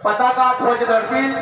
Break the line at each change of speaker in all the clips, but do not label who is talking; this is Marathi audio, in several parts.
पताका ध्वज धरतील।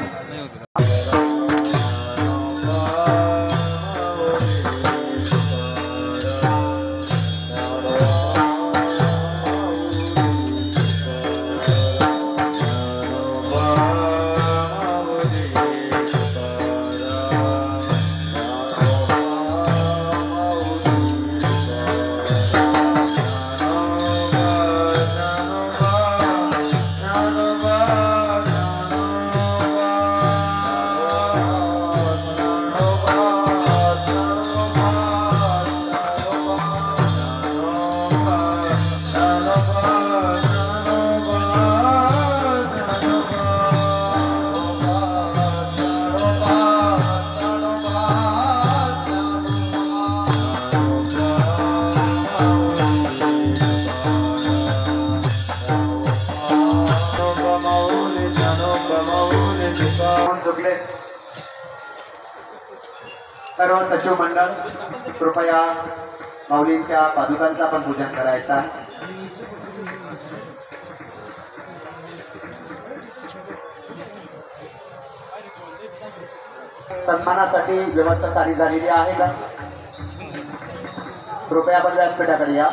सर्व सचिव मंडळ कृपया माऊलींच्या पादुकांचा पण पूजन करायचा। सन्मानासाठी व्यवस्था सारी झालेली आहे का? कृपया आपण व्यासपीठाकडे या।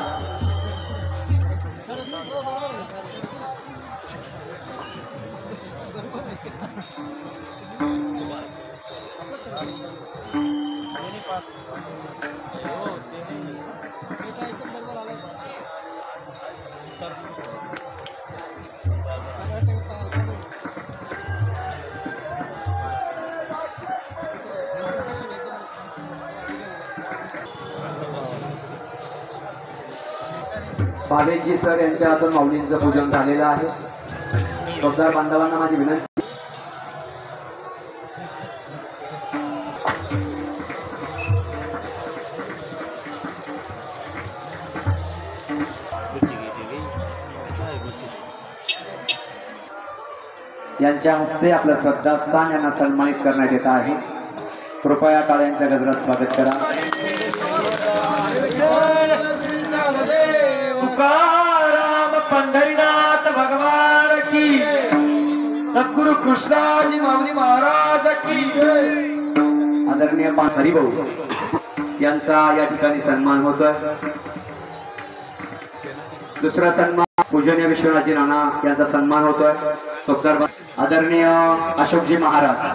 भावेशजी सर यांच्या हातून माऊलींचं पूजन झालेलं आहे। चौदार बांधवांना माझी विनंती, यांच्या हस्ते आपलं श्रद्धास्थान यांना सन्मानित करण्यात येत आहे। कृपया टाळ्यांच्या गजरात स्वागत करा। तुकाराम पंढरीनाथ भगवान की, सद्गुरु कृष्णाजी माऊली महाराज की जय। आदरणीय हरिभाऊ यांचा या ठिकाणी सन्मान होतोय। दुसरा सन्मान पूजनीय विश्वनाथजी नाना यांचा सन्मान होतोय। चौकदार आदरणीय अशोकजी महाराज,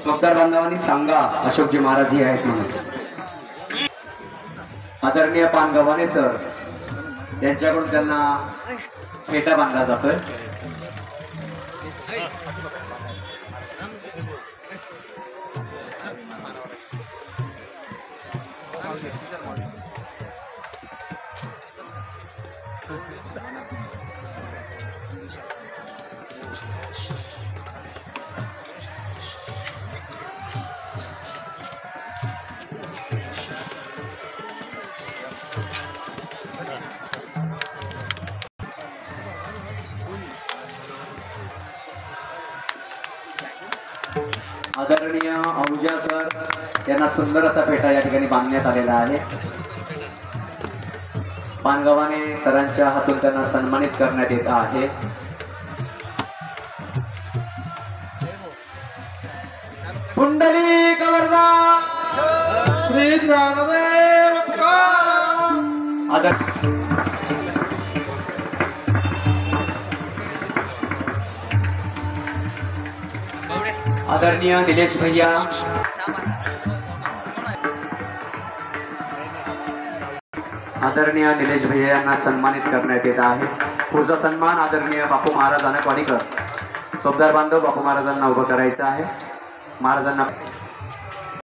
चौकदार बांधवांनी सांगा अशोकजी महाराज हे आहेत म्हणून। आदरणीय पानगव्हाणे सर यांच्याकडून त्यांना फेटा बांधला जातोय। आदरणीय अहुजा सर यांना सुंदर असा फेटा या ठिकाणी बांधण्यात आलेला आहे। पानगव्हाणे सरांच्या हातून त्यांना सन्मानित करण्यात येत आहे। पुंडलिक वरदा श्री ज्ञानदेव आदरणीय निलेश भैया, आदरणीय निलेश भैया यांना सन्मानित करण्यात येत आहे। पुढचा सन्मान आदरणीय बापू महाराज अनकवाडीकर, चौकदार बांधव बापू महाराजांना उभं करायचं आहे। महाराजांना